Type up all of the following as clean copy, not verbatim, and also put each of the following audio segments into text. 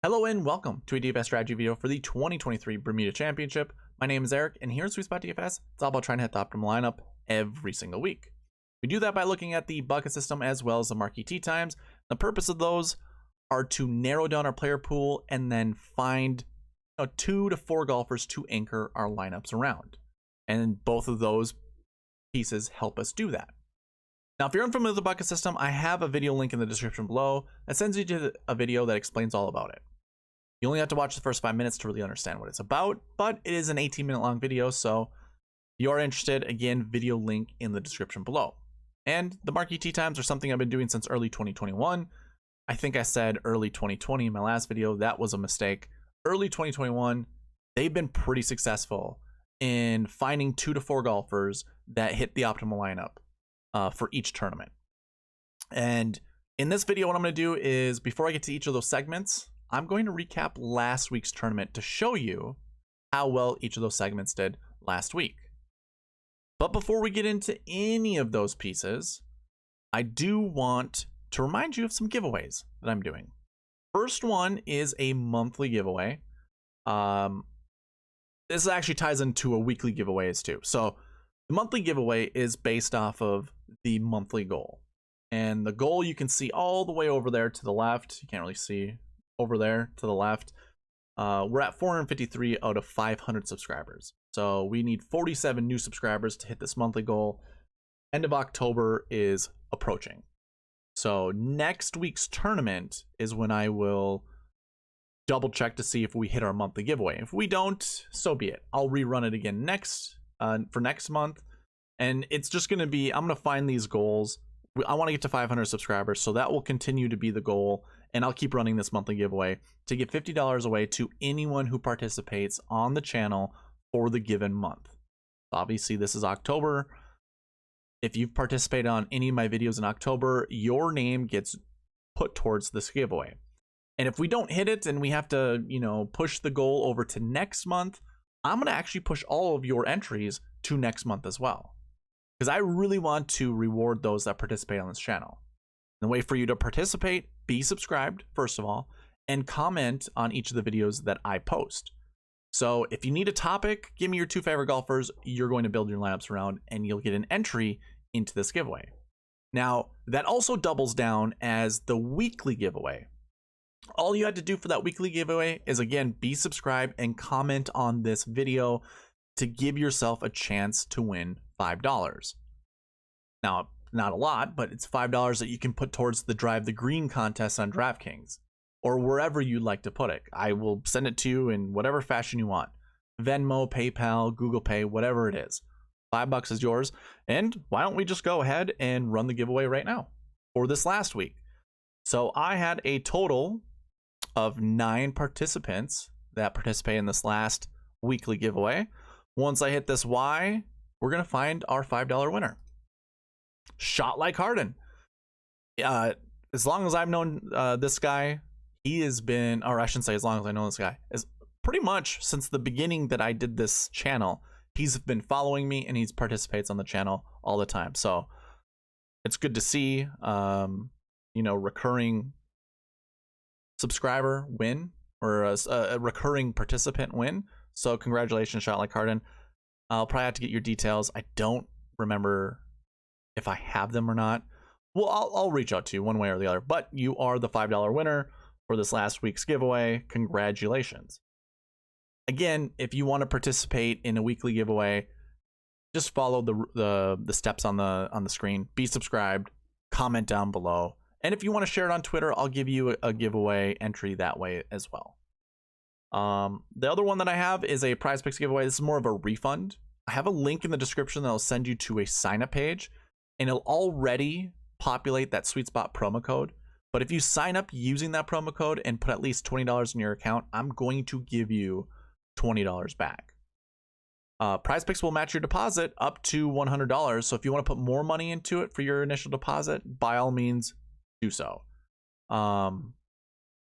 Hello and welcome to a DFS Strategy video for the 2023 Bermuda Championship. My name is Eric, and here at SweetSpot DFS, it's all about trying to hit the optimal lineup every single week. We do that by looking at the bucket system as well as the marquee tee times. The purpose of those are to narrow down our player pool and then find 2 to 4 golfers to anchor our lineups around. And both of those pieces help us do that. Now, if you're unfamiliar with the bucket system, I have a video link in the description below that sends you to a video that explains all about it. You only have to watch the first 5 minutes to really understand what it's about, but it is an 18-minute long video, so if you are interested, again, video link in the description below. And the marquee tee times are something I've been doing since early 2021. I think I said early 2020 in my last video. That was a mistake. Early 2021, they've been pretty successful in finding 2 to 4 golfers that hit the optimal lineup for each tournament. And in this video, what I'm going to do is, before I get to each of those segments, I'm going to recap last week's tournament to show you how well each of those segments did last week. But before we get into any of those pieces, I do want to remind you of some giveaways that I'm doing. First one is a monthly giveaway. This actually ties into a weekly giveaways too. So the monthly giveaway is based off of the monthly goal. And the goal you can see all the way over there to the left. You can't really see over there to the left. We're at 453 out of 500 subscribers. So we need 47 new subscribers to hit this monthly goal. End of October is approaching. So next week's tournament is when I will double check to see if we hit our monthly giveaway. If we don't, so be it. I'll rerun it again for next month. And it's just going to be, I'm going to find these goals. I want to get to 500 subscribers, so that will continue to be the goal, and I'll keep running this monthly giveaway to give $50 away to anyone who participates on the channel for the given month. Obviously, this is October. If you've participated on any of my videos in October, your name gets put towards this giveaway. And if we don't hit it and we have to, push the goal over to next month, I'm going to actually push all of your entries to next month as well, because I really want to reward those that participate on this channel. The way for you to participate, be subscribed, first of all, and comment on each of the videos that I post. So if you need a topic, give me your 2 favorite golfers you're going to build your lineups around, and you'll get an entry into this giveaway. Now, that also doubles down as the weekly giveaway. All you had to do for that weekly giveaway is, again, be subscribed and comment on this video to give yourself a chance to win $5. Now, not a lot, but it's $5 that you can put towards the Drive the Green contest on DraftKings or wherever you'd like to put it. I will send it to you in whatever fashion you want. Venmo, PayPal, Google Pay, whatever it is. $5 is yours. And why don't we just go ahead and run the giveaway right now for this last week? So I had a total of 9 participants that participate in this last weekly giveaway. Once I hit this Y, we're going to find our $5 winner. Shot Like Harden. As long as I've known this guy, he has been, or I shouldn't say as long as I know this guy, is pretty much since the beginning that I did this channel, he's been following me and he participates on the channel all the time. So it's good to see, recurring subscriber win, or a recurring participant win. So congratulations, Shot Like Harden. I'll probably have to get your details. I don't remember if I have them or not. Well, I'll reach out to you one way or the other. But you are the $5 winner for this last week's giveaway. Congratulations. Again, if you want to participate in a weekly giveaway, just follow the steps on the screen. Be subscribed. Comment down below. And if you want to share it on Twitter, I'll give you a giveaway entry that way as well. The other one that I have is a Prize Picks giveaway. This is more of a refund. I have a link in the description that'll send you to a sign up page, and it'll already populate that SweetSpot promo code. But if you sign up using that promo code and put at least $20 in your account, I'm going to give you $20 back. Prize Picks will match your deposit up to $100. So if you want to put more money into it for your initial deposit, by all means, do so.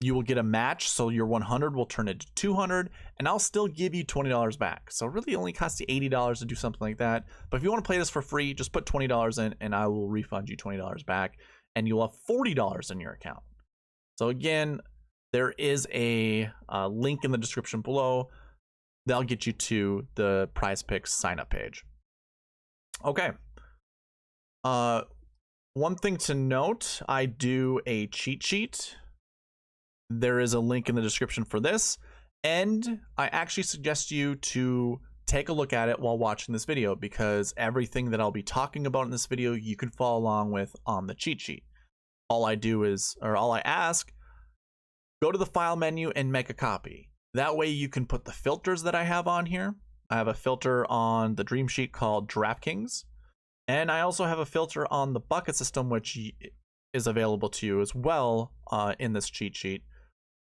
You will get a match, so your 100 will turn into 200, and I'll still give you $20 back. So it really only costs you $80 to do something like that. But if you want to play this for free, just put $20 in, and I will refund you $20 back, and you'll have $40 in your account. So again, there is a link in the description below. That'll get you to the Prize Picks sign up page. Okay. One thing to note, I do a cheat sheet. There is a link in the description for this, and I actually suggest you to take a look at it while watching this video, because everything that I'll be talking about in this video you can follow along with on the cheat sheet. All I ask, go to the file menu and make a copy. That way you can put the filters that I have on here. I have a filter on the dream sheet called DraftKings, and I also have a filter on the bucket system, which is available to you as well in this cheat sheet.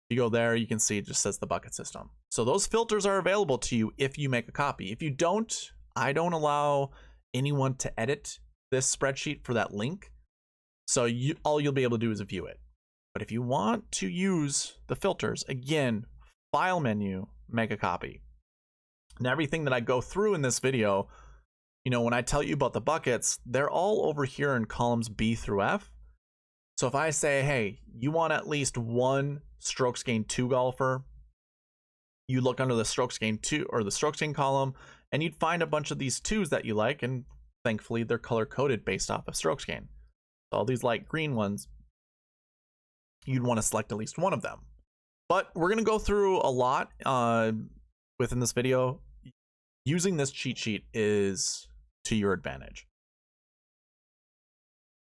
If you go there, you can see it just says the bucket system. So those filters are available to you if you make a copy. If you don't, I don't allow anyone to edit this spreadsheet for that link. So all you'll be able to do is view it. But if you want to use the filters, again, file menu, make a copy. And everything that I go through in this video, you know, when I tell you about the buckets, they're all over here in columns B through F. So if I say, hey, you want at least one strokes gained 2 golfer, you look under the strokes gained 2 or the strokes gained column, and you'd find a bunch of these 2s that you like, and thankfully they're color coded based off of strokes gained. So all these light green ones, you'd want to select at least one of them. But we're going to go through a lot within this video. Using this cheat sheet is to your advantage.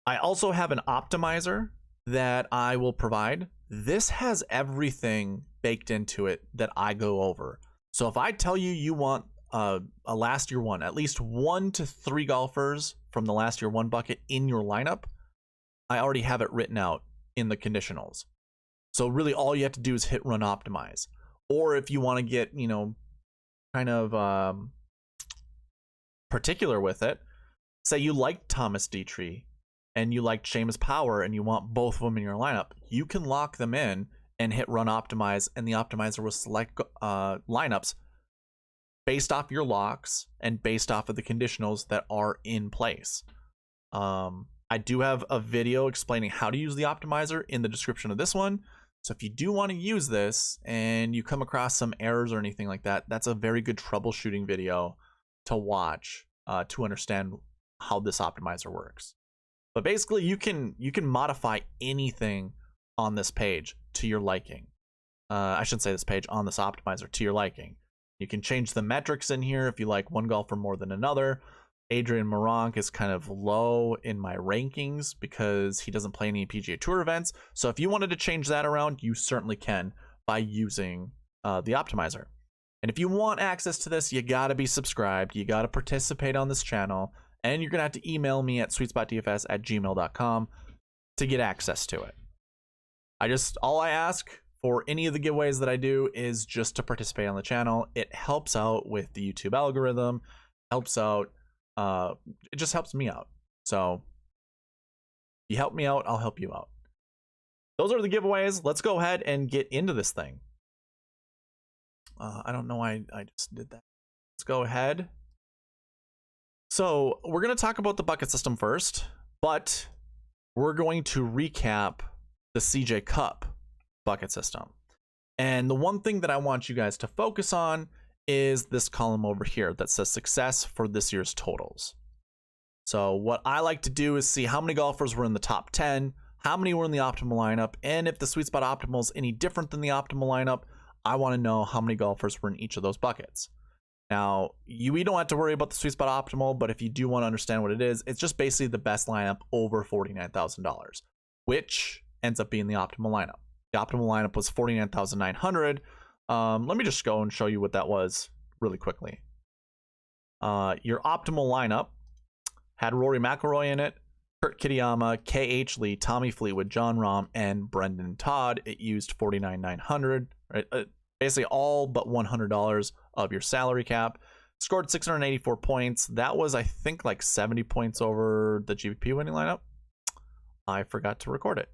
I also have an optimizer that I will provide. This has everything baked into it that I go over. So if I tell you you want a last year one, at least 1 to 3 golfers from the last year one bucket in your lineup, I already have it written out in the conditionals. So really all you have to do is hit run optimize. Or if you want to get, you know, kind of particular with it, say you like Thomas Dietrich and you like Seamus Power and you want both of them in your lineup, you can lock them in and hit run optimize, and the optimizer will select lineups based off your locks and based off of the conditionals that are in place. I do have a video explaining how to use the optimizer in the description of this one. So if you do want to use this and you come across some errors or anything like that, that's a very good troubleshooting video to watch to understand how this optimizer works. But basically you can modify anything on this page to your liking. I shouldn't say this page, on this optimizer to your liking. You can change the metrics in here if you like one golfer more than another. Adrian Meronk is kind of low in my rankings because he doesn't play any PGA Tour events. So if you wanted to change that around, you certainly can by using the optimizer. And if you want access to this, you got to be subscribed. You got to participate on this channel. And you're going to have to email me at sweetspotdfs@gmail.com to get access to it. All I ask for any of the giveaways that I do is just to participate on the channel. It helps out with the YouTube algorithm, helps out. It just helps me out. So you help me out, I'll help you out. Those are the giveaways. Let's go ahead and get into this thing. I don't know why I just did that. Let's go ahead. So we're going to talk about the bucket system first, but we're going to recap the CJ Cup bucket system. And the one thing that I want you guys to focus on is this column over here that says success for this year's totals. So what I like to do is see how many golfers were in the top 10, how many were in the optimal lineup, and if the SweetSpot optimal is any different than the optimal lineup, I want to know how many golfers were in each of those buckets. Now, we don't have to worry about the SweetSpot optimal, but if you do want to understand what it is, it's just basically the best lineup over $49,000, which ends up being the optimal lineup. The optimal lineup was $49,900. Let me just go and show you what that was really quickly. Your optimal lineup had Rory McIlroy in it, Kurt Kitayama, K.H. Lee, Tommy Fleetwood, John Rahm, and Brendan Todd. It used $49,900, right? Basically all but $100 of your salary cap. Scored 684 points. That was, I think, like 70 points over the GPP winning lineup. I forgot to record it.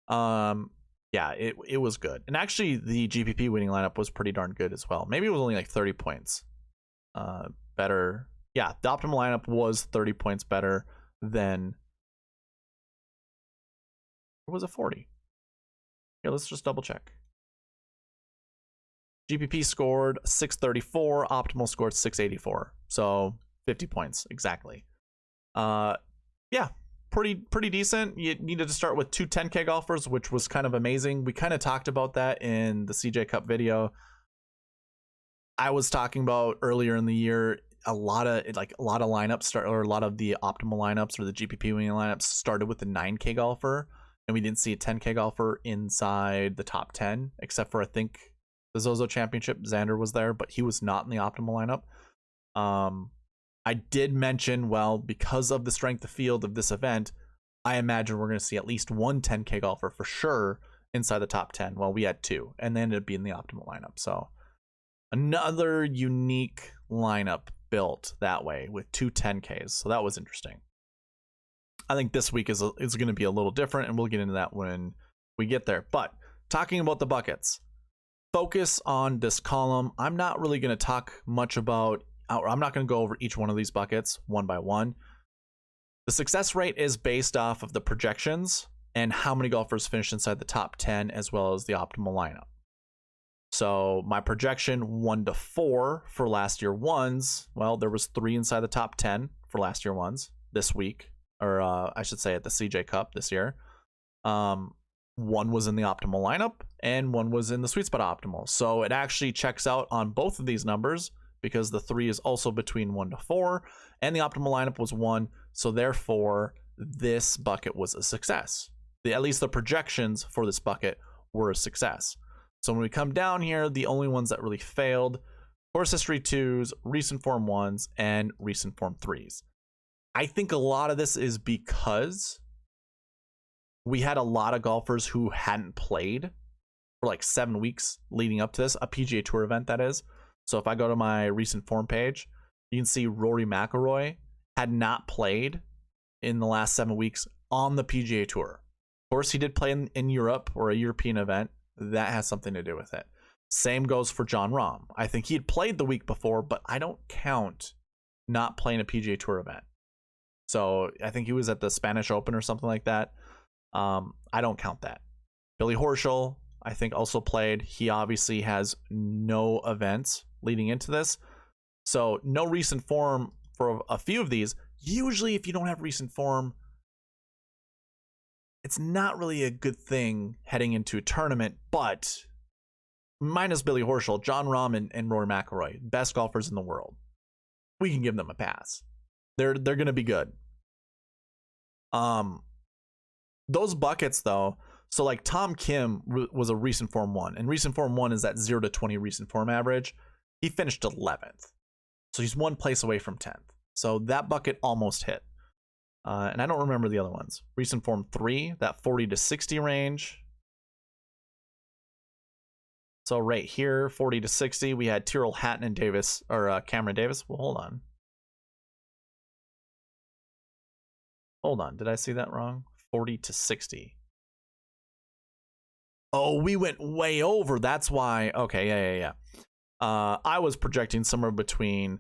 Yeah, it was good. And actually, the GPP winning lineup was pretty darn good as well. Maybe it was only like 30 points better. Yeah, the optimal lineup was 30 points better than... Or was it 40? Here, let's just double check. GPP scored 634, optimal scored 684. So 50 points exactly. Yeah, pretty decent. You needed to start with two 10K golfers, which was kind of amazing. We kind of talked about that in the CJ Cup video. I was talking about earlier in the year, a lot of lineups or a lot of the optimal lineups or the GPP winning lineups started with the 9K golfer, and we didn't see a 10K golfer inside the top 10, except for I think the Zozo Championship. Xander was there, but he was not in the optimal lineup. I did mention, well, because of the strength of field of this event, I imagine we're going to see at least one 10K golfer for sure inside the top 10. Well, we had two, and they ended up being the optimal lineup. So another unique lineup built that way with two 10Ks. So that was interesting. I think this week is going to be a little different, and we'll get into that when we get there. But talking about the buckets, focus on this column. I'm not really going to talk much about, I'm not going to go over each one of these buckets one by one. The success rate is based off of the projections and how many golfers finish inside the top 10, as well as the optimal lineup. So my projection 1 to 4 for last year ones, well, there was 3 inside the top 10 for last year ones this week, or I should say at the CJ Cup this year. 1 was in the optimal lineup and 1 was in the SweetSpot optimal. So it actually checks out on both of these numbers, because the 3 is also between 1 to 4 and the optimal lineup was 1. So therefore this bucket was a success. At least the projections for this bucket were a success. So when we come down here, the only ones that really failed, course history 2s, recent form 1s, and recent form 3s. I think a lot of this is because we had a lot of golfers who hadn't played for like 7 weeks leading up to this, a PGA Tour event that is. So if I go to my recent form page, you can see Rory McIlroy had not played in the last 7 weeks on the PGA Tour. Of course, he did play in Europe or a European event. That has something to do with it. Same goes for Jon Rahm. I think he had played the week before, but I don't count not playing a PGA Tour event. So I think he was at the Spanish Open or something like that. I don't count that. Billy Horschel, I think, also played. He obviously has no events leading into this. So no recent form for a few of these. Usually if you don't have recent form, it's not really a good thing heading into a tournament, but minus Billy Horschel, Jon Rahm and Rory McIlroy, best golfers in the world, we can give them a pass. They're going to be good. Those buckets though, so like Tom Kim was a recent form 1, and recent form 1 is that 0 to 20 recent form average. He finished 11th. So he's 1 place away from 10th. So that bucket almost hit. And I don't remember the other ones. Recent form 3, that 40 to 60 range. So right here, 40 to 60, we had Tyrrell Hatton and Davis, or Cameron Davis. Well, hold on. Hold on, did I see that wrong? 40 to 60. Oh, we went way over. That's why. Okay, yeah. I was projecting somewhere between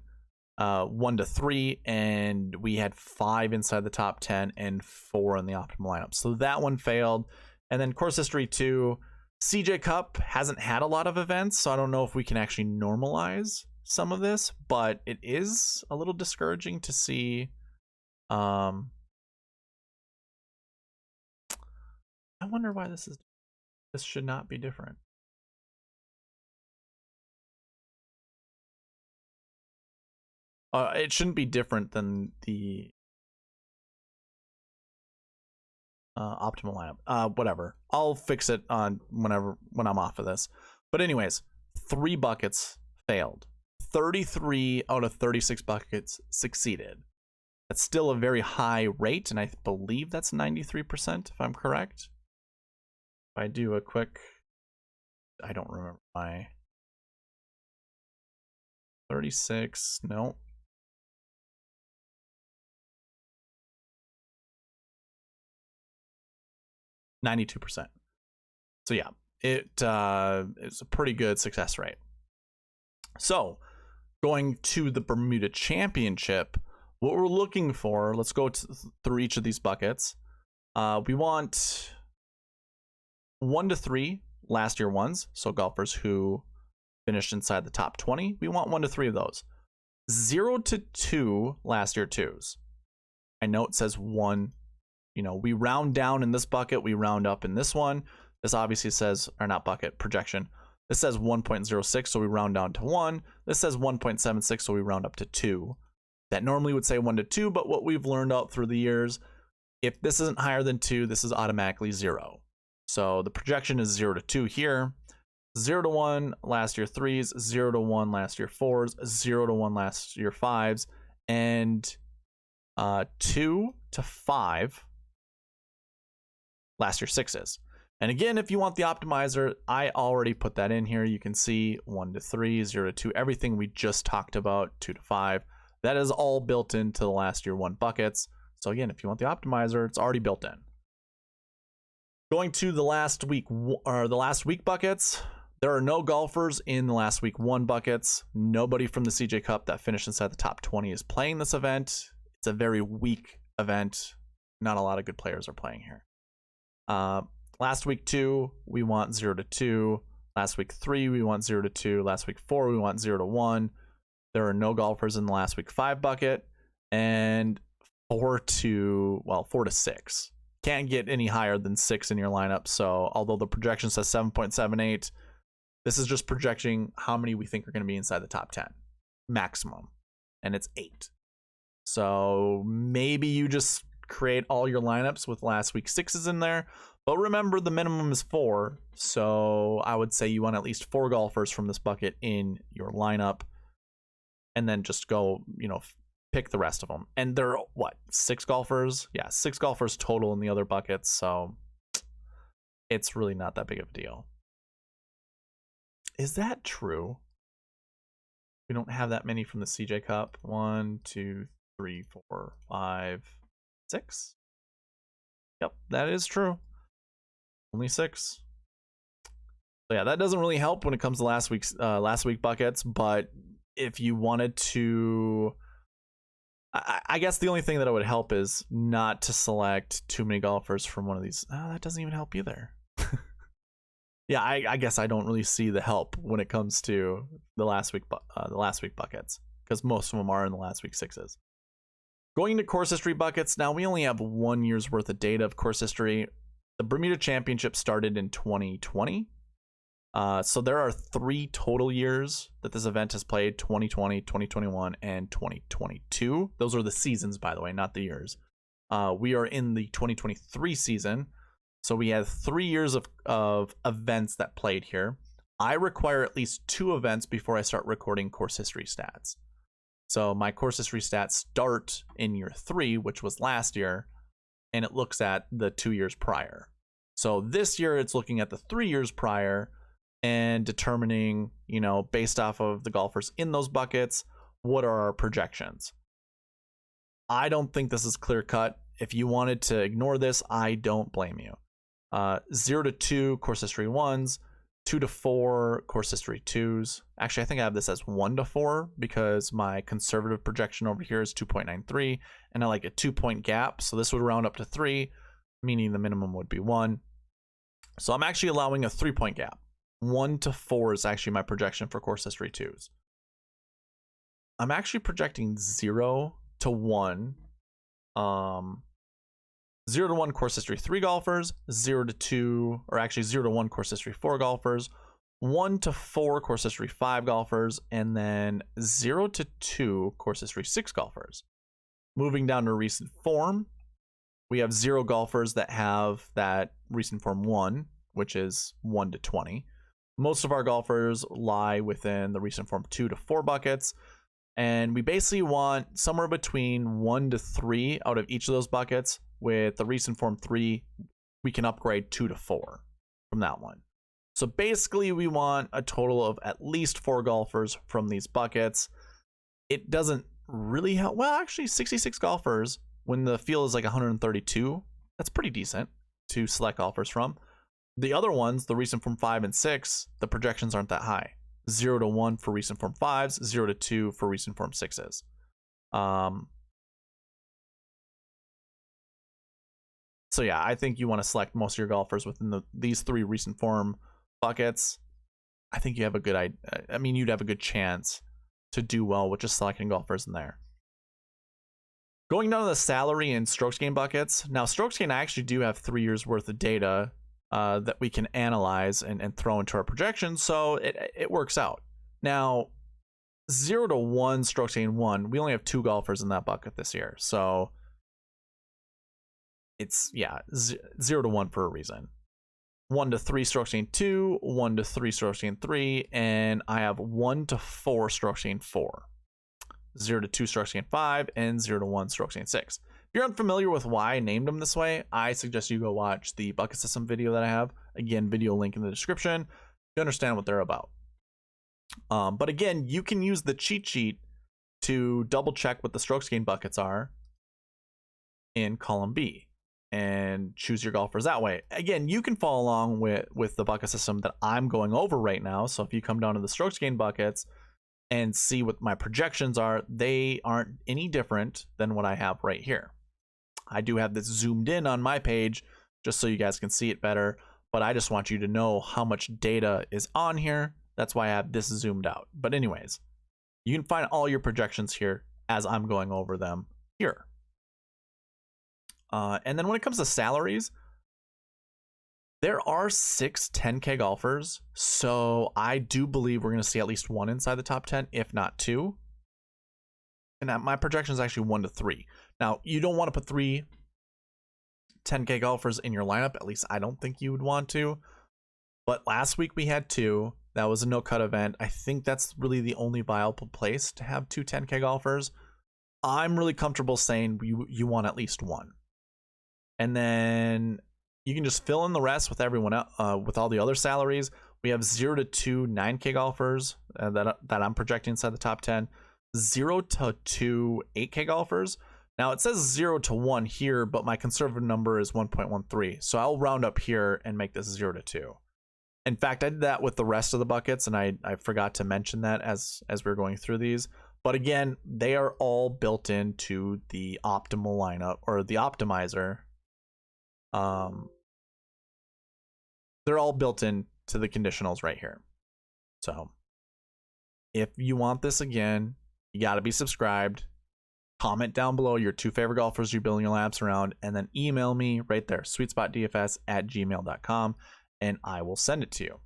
1 to 3, and we had 5 inside the top 10 and 4 in the optimal lineup. So that one failed. And then course history 2, CJ Cup hasn't had a lot of events, so I don't know if we can actually normalize some of this, but it is a little discouraging to see. I wonder why this should not be different. It shouldn't be different than the optimal lineup. Whatever. I'll fix it on when I'm off of this. But anyways, 3 buckets failed. 33 out of 36 buckets succeeded. That's still a very high rate, and I believe that's 93%, if I'm correct. If I do a quick, I don't remember my 36, no. %. So yeah, it's a pretty good success rate. So going to the Bermuda Championship, what we're looking for, let's go through each of these buckets. We want 1 to 3 last year ones, so golfers who finished inside the top 20. We want 1 to 3 of those. 0 to 2 last year 2s. I know it says 1. You know, we round down in this bucket, we round up in this one. This obviously says, or not bucket, projection. This says 1.06, so we round down to 1. This says 1.76, so we round up to 2. That normally would say 1 to 2, but what we've learned out through the years, if this isn't higher than 2, this is automatically 0. So the projection is 0 to 2 here. 0 to 1 last year 3s, 0 to 1 last year 4s, 0 to 1 last year 5s, and 2 to 5 last year 6s. And again, if you want the optimizer, I already put that in here. You can see 1 to 3, 0 to 2, everything we just talked about, 2 to 5. That is all built into the last year 1 buckets. So again, if you want the optimizer, it's already built in. Going to the last week buckets, there are no golfers in the last week 1 buckets. Nobody from the CJ Cup that finished inside the top 20 is playing this event. It's a very weak event. Not a lot of good players are playing here. Last week 2, we want 0 to 2. Last week 3, we want 0 to 2. Last week 4, we want 0 to 1. There are no golfers in the last week 5 bucket. And 4 to 6. Can't get any higher than 6 in your lineup. So although the projection says 7.78, this is just projecting how many we think are going to be inside the top 10 maximum. And it's 8. So maybe you just create all your lineups with last week 6s in there. But remember, the minimum is 4. So I would say you want at least 4 golfers from this bucket in your lineup. And then just go, pick the rest of them. And there are, 6 golfers? Yeah, 6 golfers total in the other buckets. So it's really not that big of a deal. Is that true? We don't have that many from the CJ Cup. 1, 2, 3, 4, 5, 6. Yep, that is true. Only 6. So yeah, that doesn't really help when it comes to last week buckets. But if you wanted to, I guess the only thing that it would help is not to select too many golfers from one of these. That doesn't even help either. Yeah, I guess I don't really see the help when it comes to the last week buckets, because most of them are in the last week 6s. Going to course history buckets, now we only have 1 year's worth of data of course history. The Bermuda Championship started in 2020. So there are 3 total years that this event has played: 2020, 2021, and 2022. Those are the seasons, by the way, not the years. We are in the 2023 season. So we have 3 years of events that played here. I require at least 2 events before I start recording course history stats. So my course history stats start in year 3, which was last year, and it looks at the 2 years prior. So this year it's looking at the 3 years prior and determining, based off of the golfers in those buckets, what are our projections. I don't think this is clear cut. If you wanted to ignore this, I don't blame you. 0 to 2 course history 1s, 2 to 4 course history 2s. Actually, I think I have this as 1 to 4 because my conservative projection over here is 2.93, and I like a 2-point gap. So this would round up to 3, meaning the minimum would be 1. So I'm actually allowing a 3-point gap. 1 to 4 is actually my projection for course history 2s. I'm actually projecting 0 to 1. 0 to 1 course history 3 golfers, 0 to 2, or actually 0 to 1 course history 4 golfers, 1 to 4 course history 5 golfers, and then 0 to 2 course history 6 golfers. Moving down to recent form, we have 0 golfers that have that recent form 1, which is 1 to 20. Most of our golfers lie within the recent form 2 to 4 buckets. And we basically want somewhere between 1 to 3 out of each of those buckets. With the recent form 3, we can upgrade 2 to 4 from that one. So basically we want a total of at least 4 golfers from these buckets. It doesn't really help. Well, actually 66 golfers when the field is like 132. That's pretty decent to select golfers from. The other ones, the recent form 5 and 6, the projections aren't that high. 0 to 1 for recent form 5s, 0 to 2 for recent form 6s. So yeah, I think you want to select most of your golfers within these 3 recent form buckets. I think you have a good you'd have a good chance to do well with just selecting golfers in there. Going down to the salary and strokes gained buckets. Now, strokes gained, I actually do have 3 years worth of data that we can analyze and throw into our projections, so it works out. Now, 0 to 1 strokes gained 1, we only have 2 golfers in that bucket this year, so it's 0 to 1 for a reason. 1 to 3 strokes gained 2, 1 to 3 strokes gained 3, and I have 1 to 4 strokes gained 4. 0 to 2 strokes gained 5, and 0 to 1 strokes gained 6. If you're unfamiliar with why I named them this way, I suggest you go watch the bucket system video that I have. Again, video link in the description to understand what they're about. But again, you can use the cheat sheet to double check what the strokes gained buckets are in column B and choose your golfers that way. Again, you can follow along with the bucket system that I'm going over right now. So if you come down to the strokes gained buckets and see what my projections are, they aren't any different than what I have right here. I do have this zoomed in on my page just so you guys can see it better, but I just want you to know how much data is on here. That's why I have this zoomed out. But anyways, you can find all your projections here as I'm going over them here. And then when it comes to salaries, there are 6 10K golfers, so I do believe we're going to see at least 1 inside the top 10, if not 2. And my projection is actually 1 to 3. Now, you don't want to put 3 10K golfers in your lineup. At least I don't think you would want to. But last week we had 2. That was a no-cut event. I think that's really the only viable place to have 2 10K golfers. I'm really comfortable saying you want at least 1. And then you can just fill in the rest with everyone else, with all the other salaries. We have 0 to 2 9K golfers that I'm projecting inside the top 10. 0 to 2 8K golfers. Now it says 0 to 1 here, but my conservative number is 1.13. So I'll round up here and make this 0 to 2. In fact, I did that with the rest of the buckets, and I forgot to mention that as we were going through these. But again, they are all built into the optimal lineup, or the optimizer. They're all built into the conditionals right here. So if you want this again, you got to be subscribed. Comment down below your 2 favorite golfers you're building your laps around, and then email me right there, sweetspotdfs@gmail.com, and I will send it to you.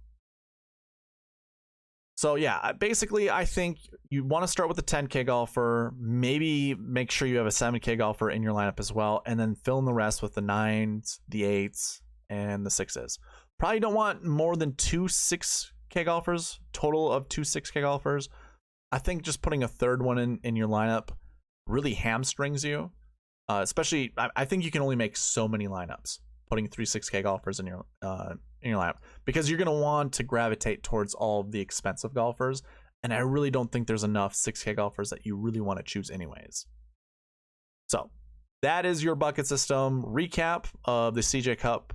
So yeah, basically I think you want to start with a 10K golfer, maybe make sure you have a 7K golfer in your lineup as well, and then fill in the rest with the 9s, the 8s, and the 6s. Probably don't want more than 2 6K golfers, total of 2 6K golfers. I think just putting a third one in your lineup really hamstrings you. Especially, I think you can only make so many lineups putting 3 6K golfers in your lineup, because you're going to want to gravitate towards all of the expensive golfers, and I really don't think there's enough 6K golfers that you really want to choose anyways. So that is your bucket system recap of the CJ Cup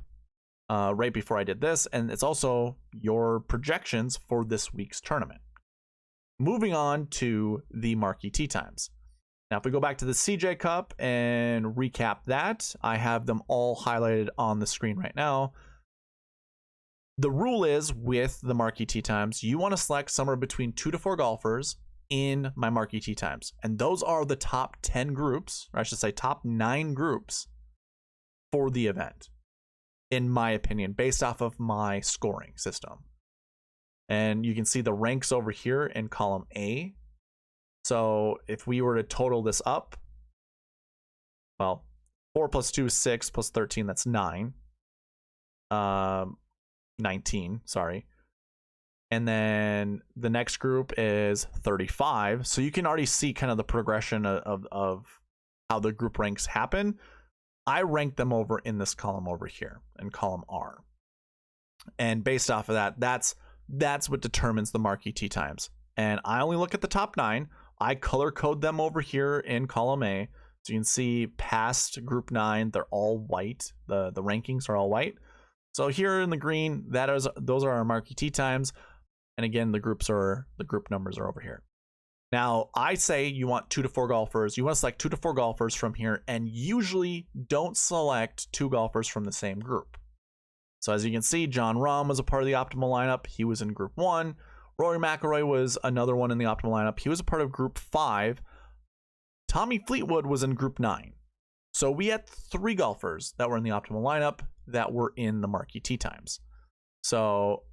right before I did this, and it's also your projections for this week's tournament. Moving on to the Marquee tee times. Now, if we go back to the CJ Cup and recap that, I have them all highlighted on the screen right now. The rule is, with the Marquee tee times, you want to select somewhere between 2 to 4 golfers in my Marquee tee times. And those are the top 10 groups, or I should say top 9 groups for the event, in my opinion, based off of my scoring system. And you can see the ranks over here in column A. So if we were to total this up, well, 4 plus 2 is 6, plus 13, that's 9. 19, sorry. And then the next group is 35. So you can already see kind of the progression of how the group ranks happen. I rank them over in this column over here, in column R. And based off of that, that's what determines the Marquee tee times. And I only look at the top 9. I color code them over here in column A. So you can see past group 9, they're all white. The rankings are all white. So here in the green, those are our Marquee tee times. And again, the group numbers are over here. Now, I say you want 2 to 4 golfers. You want to select 2 to 4 golfers from here, and usually don't select 2 golfers from the same group. So as you can see, John Rahm was a part of the optimal lineup. He was in Group 1. Rory McIlroy was another one in the optimal lineup. He was a part of Group 5. Tommy Fleetwood was in Group 9. So we had 3 golfers that were in the optimal lineup that were in the Marquee Tee Times. So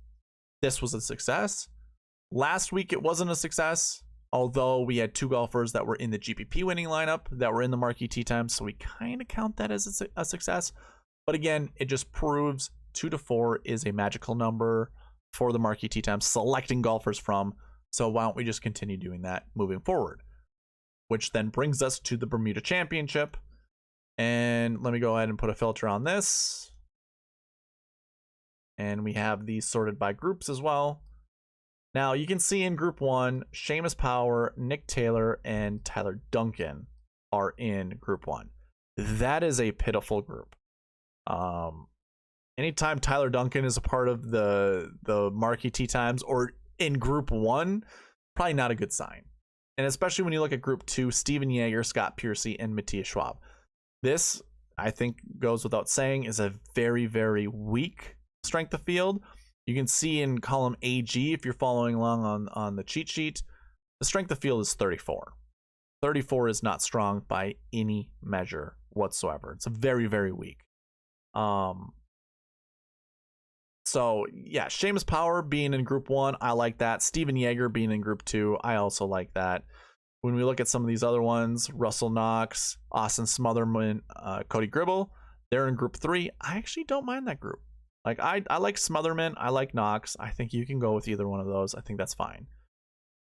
this was a success. Last week it wasn't a success, although we had 2 golfers that were in the GPP winning lineup that were in the Marquee Tee Times. So we kind of count that as a success. But again, it just proves 2 to 4 is a magical number for the Marquee Tee Times selecting golfers from. So why don't we just continue doing that moving forward? Which then brings us to the Bermuda Championship. And let me go ahead and put a filter on this. And we have these sorted by groups as well. Now you can see in Group 1, Seamus Power, Nick Taylor, and Tyler Duncan are in Group 1. That is a pitiful group. Anytime Tyler Duncan is a part of the Marquee Tee Times or in Group 1, probably not a good sign. And especially when you look at Group 2, Steven Yeager, Scott Piercy, and Matthias Schwab. This, I think, goes without saying, is a very, very weak strength of field. You can see in column AG, if you're following along on the cheat sheet, the strength of field is 34. 34 is not strong by any measure whatsoever. It's very, very weak. So yeah, Seamus Power being in Group 1, I like that. Steven Yeager being in Group 2, I also like that. When we look at some of these other ones, Russell Knox, Austin Smotherman, Cody Gribble, they're in Group 3. I actually don't mind that group. Like I like Smotherman, I like Knox. I think you can go with either one of those. I think that's fine.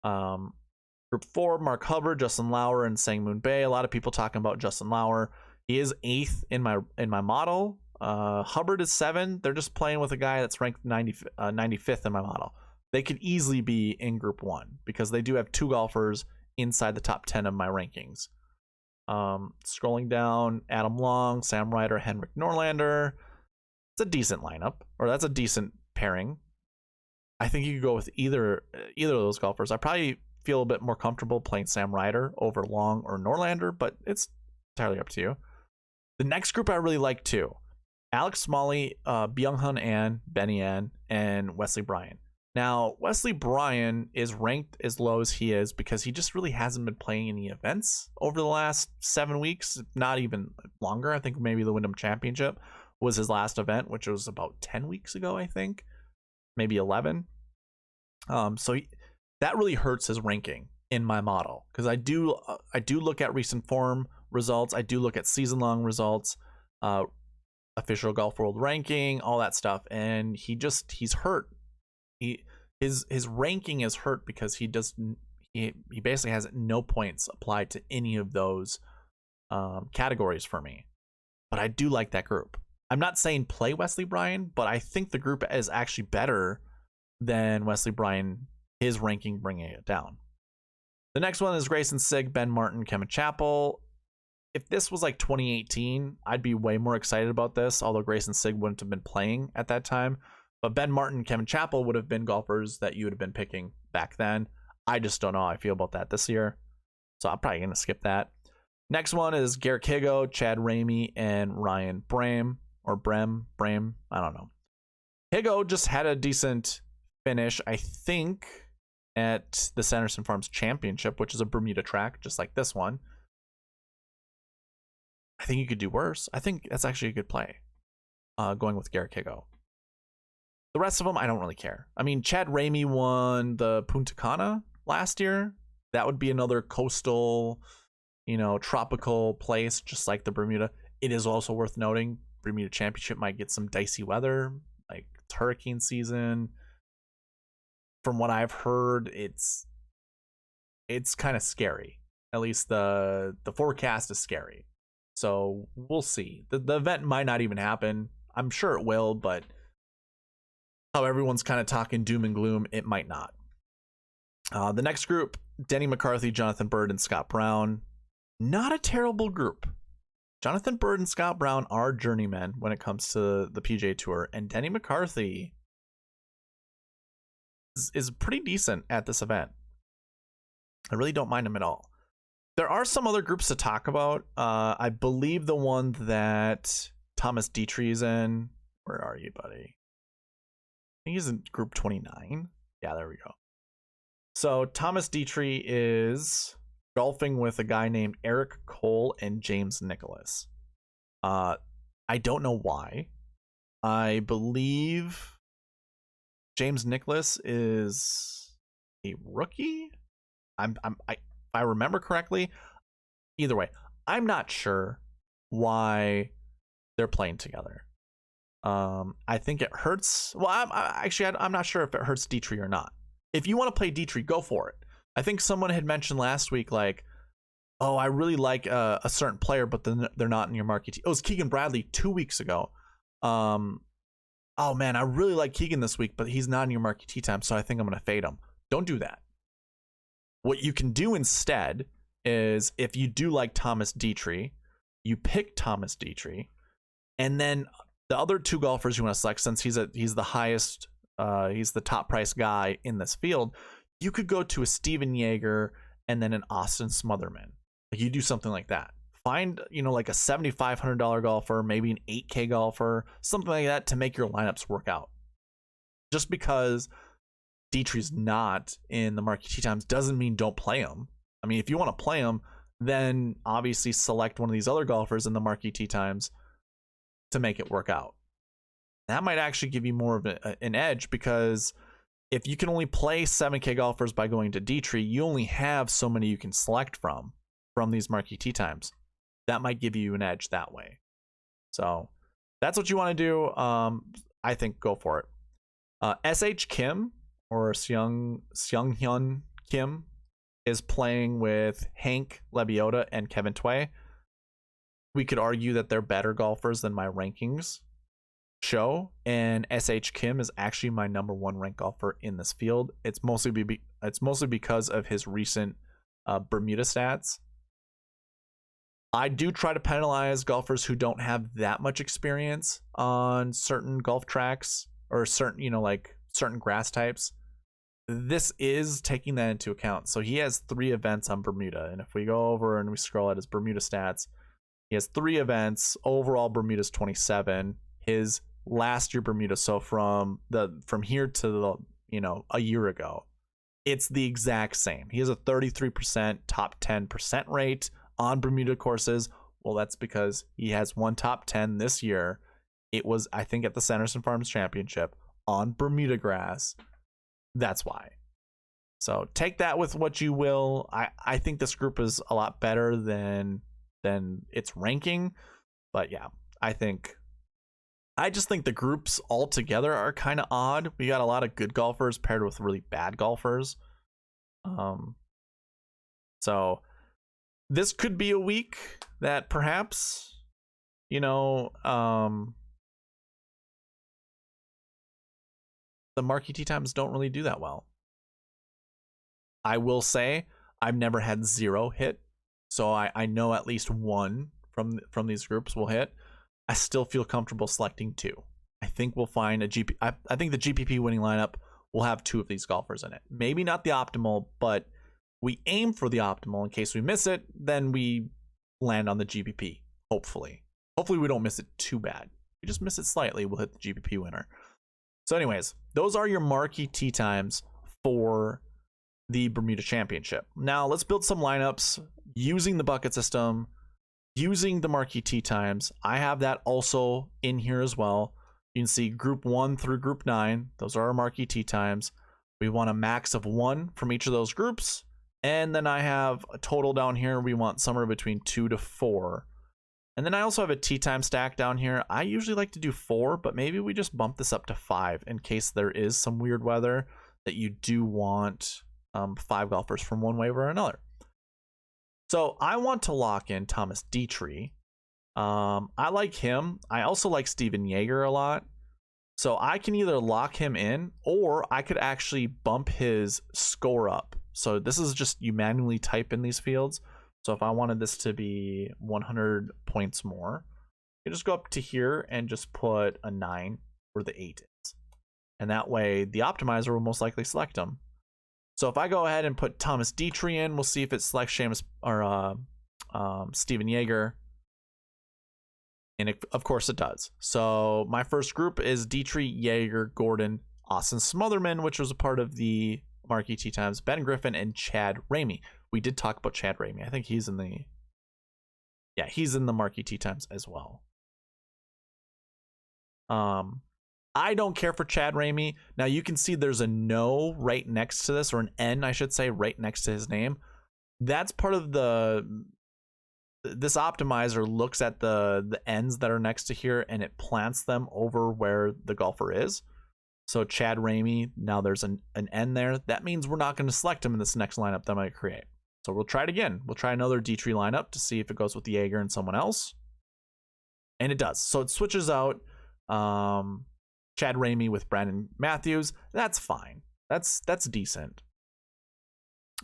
Group 4, Mark Hubbard, Justin Lauer, and Sangmoon Bae. A lot of people talking about Justin Lauer. He is 8th in my model. Hubbard is 7. They're just playing with a guy that's ranked 95th in my model. They could easily be in Group 1 because they do have 2 golfers inside the top 10 of my rankings. Scrolling down, Adam Long, Sam Ryder, Henrik Norlander. It's a decent lineup, or that's a decent pairing. I think you could go with either of those golfers. I probably feel a bit more comfortable playing Sam Ryder over Long or Norlander, but it's entirely up to you. The next group I really like too. Alex Smalley, Byung-Hun An, Benny An, and Wesley Bryan. Now, Wesley Bryan is ranked as low as he is because he just really hasn't been playing any events over the last 7 weeks, not even longer. I think maybe the Wyndham Championship was his last event, which was about 10 weeks ago, I think. Maybe 11. That really hurts his ranking in my model because I do look at recent form results. I do look at season-long results, official Golf World ranking, all that stuff, and he's hurt. His ranking is hurt because he basically has no points applied to any of those categories for me. But I do like that group. I'm not saying play Wesley Bryan, but I think the group is actually better than Wesley Bryan, his ranking bringing it down. The next one is Grayson Sigg, Ben Martin, Kevin Chappell. If this was like 2018, I'd be way more excited about this, although Grayson Sigg wouldn't have been playing at that time. But Ben Martin, Kevin Chappell would have been golfers that you would have been picking back then. I just don't know how I feel about that this year. So I'm probably going to skip that. Next one is Garrick Higo, Chad Ramey, and Ryan Brame. Or Brem, I don't know. Higo just had a decent finish, I think, at the Sanderson Farms Championship, which is a Bermuda track, just like this one. I think you could do worse. I think that's actually a good play, going with Garrick Higo. The rest of them, I don't really care. I mean, Chad Ramey won the Punta Cana last year. That would be another coastal, tropical place, just like the Bermuda. It is also worth noting, Bermuda Championship might get some dicey weather, like it's hurricane season. From what I've heard, it's kind of scary. At least the forecast is scary. So we'll see. The event might not even happen. I'm sure it will, but how everyone's kind of talking doom and gloom, it might not. The next group, Denny McCarthy, Jonathan Bird, and Scott Brown. Not a terrible group. Jonathan Bird and Scott Brown are journeymen when it comes to the PGA Tour, and Denny McCarthy is pretty decent at this event. I really don't mind him at all. There are some other groups to talk about. I believe the one that Thomas Dietrich is in Where are you, buddy? I think he's in group 29. Yeah, there we go. So Thomas Dietrich is golfing with a guy named Eric Cole and James Nicholas. I don't know why. I believe James Nicholas is a rookie. If I remember correctly. Either way, I'm not sure why they're playing together. I think it hurts. Well, I'm not sure if it hurts Dietrich or not. If you want to play Dietrich, go for it. I think someone had mentioned last week, like, oh, I really like a certain player, but then they're not in your marquee team. It was Keegan Bradley 2 weeks ago. Oh man, I really like Keegan this week, but he's not in your marquee tee time, so I think I'm gonna fade him. Don't do that. What you can do instead is, if you do like Thomas Dietrich, you pick Thomas Dietrich, and then the other two golfers you want to select, since he's the highest, he's the top price guy in this field, you could go to a Steven Yeager and then an Austin Smotherman. Like, you do something like that. Find, like a $7,500 golfer, maybe an 8K golfer, something like that, to make your lineups work out. Just because Dietrich's not in the marquee tee times doesn't mean don't play him. I mean, if you want to play him, then obviously select one of these other golfers in the marquee tee times to make it work out. That might actually give you more of an edge, because if you can only play 7K golfers by going to Dietrich, you only have so many you can select from these marquee tee times. That might give you an edge that way. So that's what you want to do. I think go for it. SH Kim, or Seung Hyun Kim, is playing with Hank Lebioda and Kevin Tway. We could argue that they're better golfers than my rankings show, and SH Kim is actually my number 1 ranked golfer in this field. It's mostly because of his recent Bermuda stats. I do try to penalize golfers who don't have that much experience on certain golf tracks, or certain, like certain grass types. This is taking that into account. So he has 3 events on Bermuda, and if we go over and we scroll at his Bermuda stats, he has 3 events. Overall, Bermuda's 27. His last year Bermuda, so from here to a year ago, it's the exact same. He has a 33% top 10% rate on Bermuda courses. Well, that's because he has 1 top 10 this year. It was, I think, at the Sanderson Farms Championship on Bermuda grass. That's why. So take that with what you will. I think this group is a lot better than its ranking, but yeah, I just think the groups all together are kind of odd. We got a lot of good golfers paired with really bad golfers. So this could be a week that perhaps, the marquee tee times don't really do that well. I will say I've never had 0 hit, so I know at least 1 from these groups will hit. I still feel comfortable selecting 2. I think we'll find I think the GPP winning lineup will have 2 of these golfers in it. Maybe not the optimal, but we aim for the optimal. In case we miss it, then we land on the GPP. Hopefully we don't miss it too bad. If we just miss it slightly, we'll hit the GPP winner. So anyways, those are your marquee tee times for the Bermuda Championship. Now let's build some lineups using the bucket system, using the marquee tee times. I have that also in here as well. You can see group 1 through group 9. Those are our marquee tee times. We want a max of 1 from each of those groups. And then I have a total down here. We want somewhere between 2 to 4. And then I also have a tee time stack down here. I usually like to do 4, but maybe we just bump this up to 5 in case there is some weird weather that you do want 5 golfers from one waiver or another. So I want to lock in Thomas Dietrich. I like him. I also like Steven Yeager a lot. So I can either lock him in, or I could actually bump his score up. So this is just, you manually type in these fields. So if I wanted this to be 100 points more, you just go up to here and just put a 9 where the 8 is. And that way the optimizer will most likely select him. So if I go ahead and put Thomas Dietrich in, we'll see if it selects Seamus or Steven Yeager. And of course it does. So my first group is Dietrich, Yeager, Gordon, Austin Smotherman, which was a part of the Marquee Tee Times, Ben Griffin, and Chad Ramey. We did talk about Chad Ramey. I think he's in the, yeah, he's in the Marquee Tee Times as well. I don't care for Chad Ramey. Now you can see there's a no right next to this, or an N, I should say, right next to his name. That's part of this optimizer looks at the ends that are next to here, and it plants them over where the golfer is. So Chad Ramey, now there's an N there. That means we're not going to select him in this next lineup that I might create. So we'll try it again. We'll try another Dietrich lineup to see if it goes with the Yeager and someone else. And it does. So it switches out Chad Ramey with Brandon Matthews. That's fine. That's decent.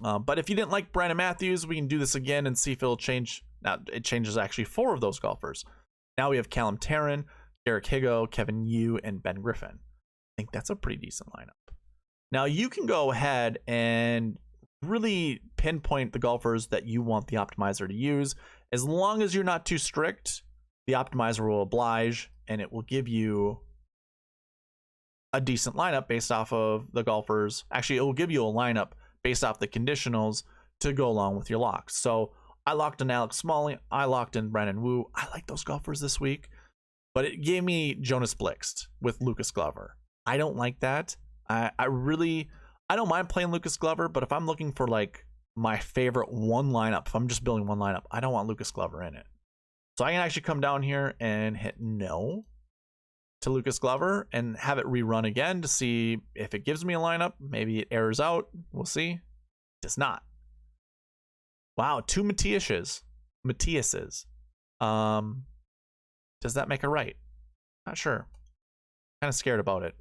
But if you didn't like Brandon Matthews, we can do this again and see if it'll change. Now it changes actually 4 of those golfers. Now we have Callum Tarrant, Eric Higo, Kevin Yu, and Ben Griffin. I think that's a pretty decent lineup. Now you can go ahead and really pinpoint the golfers that you want the optimizer to use. As long as you're not too strict, the optimizer will oblige, and it will give you a decent lineup based off of the golfers. Actually, it will give you a lineup based off the conditionals to go along with your locks. So I locked in Alex Smalley. I locked in Brandon Wu. I like those golfers this week, but it gave me Jonas Blixt with Lucas Glover. I don't like that. I don't mind playing Lucas Glover, but if I'm looking for like my favorite one lineup, if I'm just building one lineup, I don't want Lucas Glover in it. So I can actually come down here and hit no to Lucas Glover and have it rerun again to see if it gives me a lineup. Maybe it errors out. We'll see. It does not. Wow, 2 Matthiases. Does that make a right? Not sure. Kind of scared about it.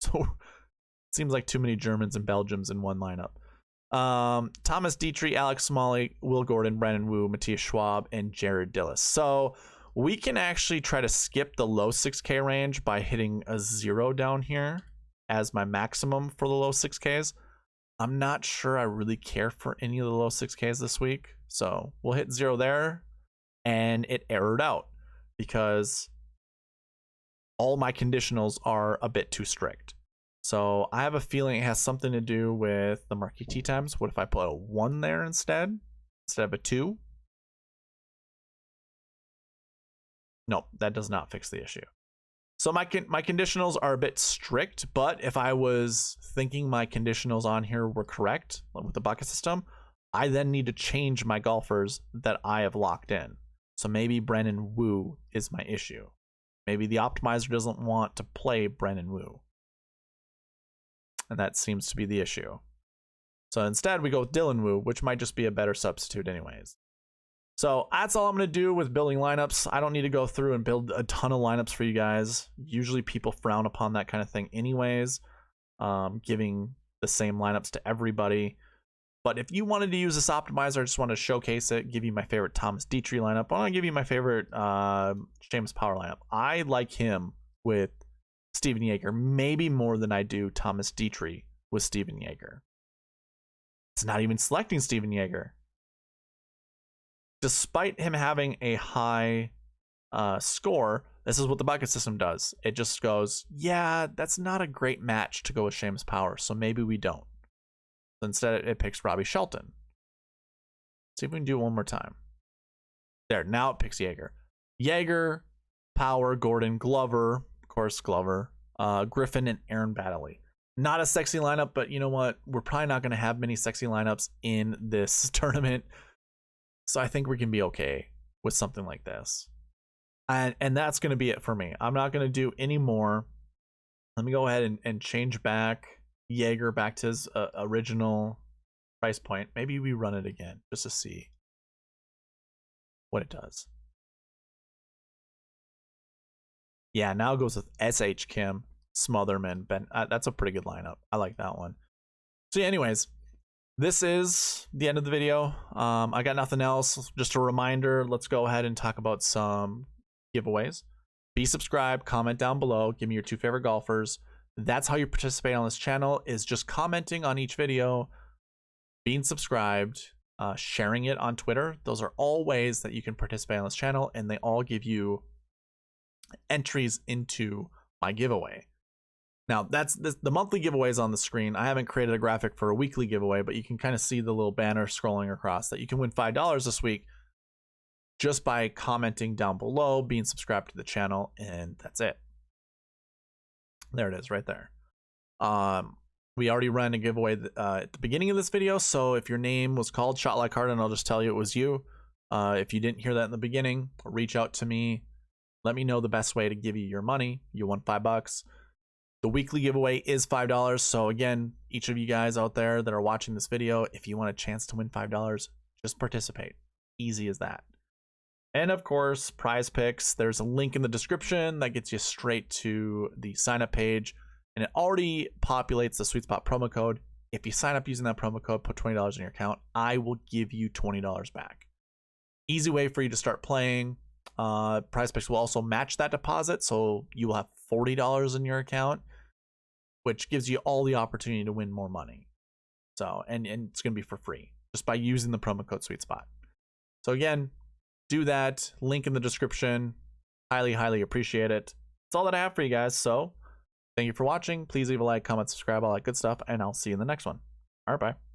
So it seems like too many Germans and Belgians in one lineup. Thomas Dietrich, Alex Smalley, Will Gordon, Brandon Wu, Matthias Schwab, and Jared Dillis. So we can actually try to skip the low 6K range by hitting a 0 down here as my maximum for the low 6Ks. I'm not sure I really care for any of the low 6Ks this week. So we'll hit 0 there, and it errored out because all my conditionals are a bit too strict. So I have a feeling it has something to do with the Marquee Tee Times. What if I put a 1 there instead of a 2? Nope, that does not fix the issue. So my conditionals are a bit strict, but if I was thinking my conditionals on here were correct with the bucket system, I then need to change my golfers that I have locked in. So maybe Brandon Wu is my issue. Maybe the optimizer doesn't want to play Brandon Wu. And that seems to be the issue. So instead we go with Dylan Wu, which might just be a better substitute anyways. So that's all I'm going to do with building lineups. I don't need to go through and build a ton of lineups for you guys. Usually people frown upon that kind of thing anyways, giving the same lineups to everybody. But if you wanted to use this optimizer, I just want to showcase it, give you my favorite Thomas Dietrich lineup. I want to give you my favorite Seamus Power lineup. I like him with Steven Yeager, maybe more than I do Thomas Dietrich with Steven Yeager. It's not even selecting Steven Yeager. Despite him having a high score, this is what the bucket system does. It just goes, yeah, that's not a great match to go with Seamus Power, so maybe we don't. So instead, it picks Robbie Shelton. See if we can do it one more time. There, now it picks Yeager. Yeager, Power, Gordon, Glover, of course Glover, Griffin, and Aaron Baddeley. Not a sexy lineup, but you know what? We're probably not going to have many sexy lineups in this tournament. So I think we can be okay with something like this. And that's going to be it for me. I'm not going to do any more. Let me go ahead and change back Yeager back to his original price point. Maybe we run it again just to see what it does. Yeah, now it goes with S.H. Kim, Smotherman, Ben. That's a pretty good lineup. I like that one. So yeah, anyways, this is the end of the video. I got nothing else. Just a reminder, let's go ahead and talk about some giveaways. Be subscribed, comment down below, give me your 2 favorite golfers. That's how you participate on this channel, is just commenting on each video, being subscribed, sharing it on Twitter. Those are all ways that you can participate on this channel, and they all give you entries into my giveaway. Now, that's the monthly giveaways on the screen. I haven't created a graphic for a weekly giveaway, but you can kind of see the little banner scrolling across that you can win $5 this week just by commenting down below, being subscribed to the channel, and that's it. There it is right there. We already ran a giveaway at the beginning of this video, so if your name was called Shot Like Harden, I'll just tell you it was you. If you didn't hear that in the beginning, reach out to me. Let me know the best way to give you your money. You won $5. The weekly giveaway is $5. So again, each of you guys out there that are watching this video, if you want a chance to win $5, just participate. Easy as that. And of course, prize picks. There's a link in the description that gets you straight to the sign up page. And it already populates the SweetSpot promo code. If you sign up using that promo code, put $20 in your account, I will give you $20 back. Easy way for you to start playing. Prize picks will also match that deposit, so you will have $40 in your account, which gives you all the opportunity to win more money. So, and it's going to be for free just by using the promo code SweetSpot. So again, do that. Link in the description. Highly appreciate it. That's all that I have for you guys. So thank you for watching. Please leave a like, comment, subscribe, all that good stuff, and I'll see you in the next one. All right, bye.